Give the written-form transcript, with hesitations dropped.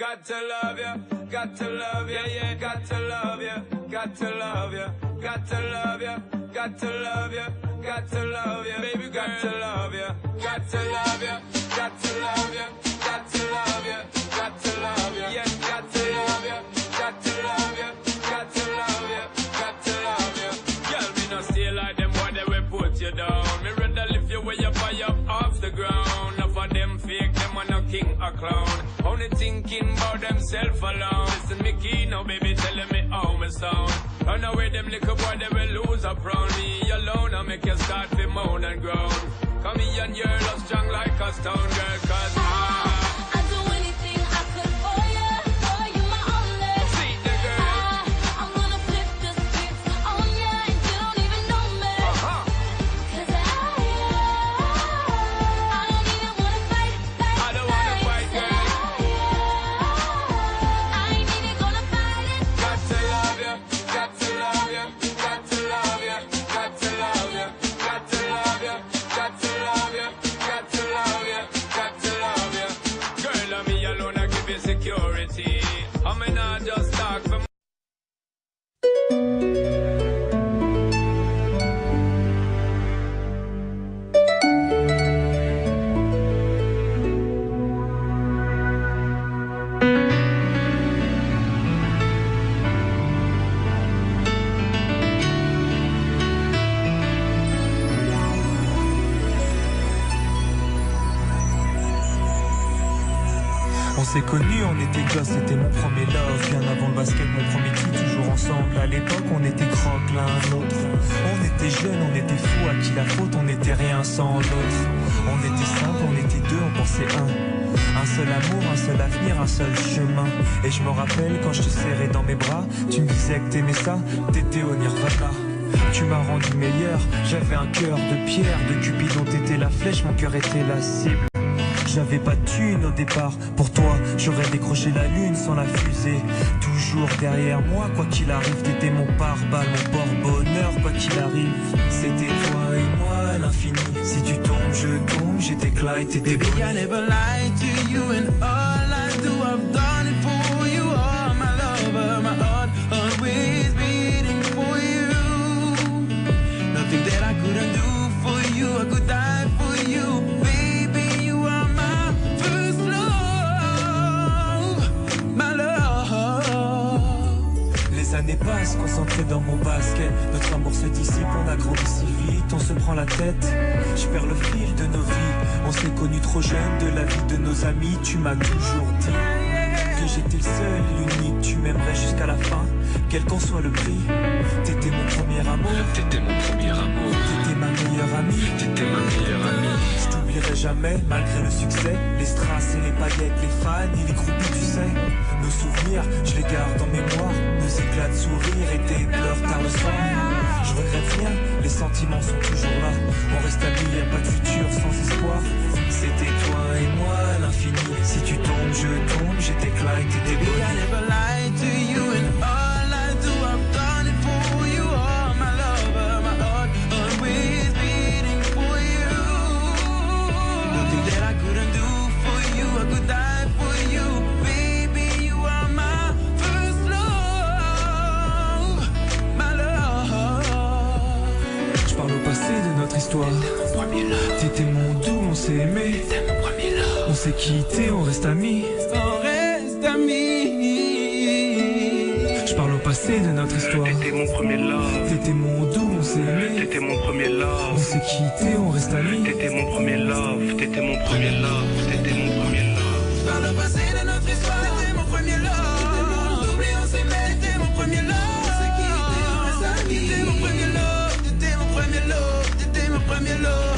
Got to love you, got to love you, yeah, got to love you, got to love you, got to love you, got to love you, got to love you, baby, got to love you, got to love you, got to love you, got to love you, got to love you, yeah, got to love you, got to love you, got to love you, got to love you. Girl, me no stay like them boy, they will put you down. Me rather lift you way up high up off the ground. Enough of them fake, them are no king or clown. Only thinking about themself alone. Listen me key now, baby, telling me how me sound. Run away them little boy, they will lose up round me alone. I make you start to moan and groan. Come here and you're love strong like a stone girl, cause I'd do anything I could for you my only. See the girl. I'm gonna flip the script on ya and you don't even know me. Cause I don't even wanna fight. I don't wanna fight, girl. I ain't even gonna fight it. Got to love you, got to love you, got to love you, got to love you, got to love you, got to love you, got to love you, got to love you. Girl, I'm me alone, I give you security. I mean, I just talk for On s'est connus, on était gosses, c'était mon premier love. Bien avant le basket, mon premier kill, toujours ensemble. À l'époque, on était croque l'un l'autre. On était jeunes, on était fous, à qui la faute, on n'était rien sans l'autre. On était simples, on était deux, on pensait un seul amour, un seul avenir, un seul chemin. Et je me rappelle quand je te serrais dans mes bras, tu me disais que t'aimais ça, t'étais au Nirvana. Tu m'as rendu meilleur, j'avais un cœur de pierre. De Cupidon t'étais la flèche, mon cœur était la cible. J'avais pas de thune au départ, pour toi j'aurais décroché la lune sans la fusée. Toujours derrière moi, quoi qu'il arrive, t'étais mon pare-balles, mon porte-bonheur, quoi qu'il arrive. C'était toi et moi à l'infini, si tu tombes, je tombe, j'étais Clyde, t'étais Bonnie. I never lied to you and all I do, I've done it for you. Oh my lover, my heart always beating for you. Nothing that I couldn't do for you, I could die for you. Baby, you are my first love, my love. Les années passent, concentrées dans mon basket. Notre amour se dissipe, on a grandi si vite, on se prend la tête. Je perds le fil de nos vies, on s'est connus trop jeunes. De la vie de nos amis, tu m'as toujours dit que j'étais le seul, l'unique, tu m'aimerais jusqu'à la fin, quel qu'en soit le prix. T'étais mon premier amour, T'étais mon premier amour, t'étais ma meilleure amie. t'étais ma meilleure amie. Je t'oublierai jamais, malgré le succès. Les strass et les paillettes, les fans et les groupies, tu sais. Nos souvenirs, je les garde en mémoire. Nos éclats de sourire et tes pleurs tard le soir. Je regrette rien, les sentiments sont toujours là. On reste amis, y'a pas de futur sans espoir. C'était toi et moi à l'infini. Si tu tombes, je tombe, j'étais Clyde, t'étais Baby, I Bonnie. never lied to you and all I do, I've done it for you. Oh my lover, my heart always beating for you. Nothing that I couldn't do for you, I could die for you. Baby, you are my first love, my love. Je parle au passé de notre histoire. T'étais mon doux, on s'est aimé. On s'est quitté, on reste amis. On reste amis. Je parle au passé de notre histoire. T'étais mon premier love, T'étais mon doux, on s'est aimé. t'étais mon premier On love, s'est quitté, on reste amis. t'étais mon premier love, t'étais mon premier love, t'étais mon premier love. Par le passé de notre histoire, t'étais mon premier love. Doublé, on s'est mis, t'étais mon premier love. On s'est quitté, on reste amis. T'étais mon premier love, t'étais mon premier love, t'étais mon premier love.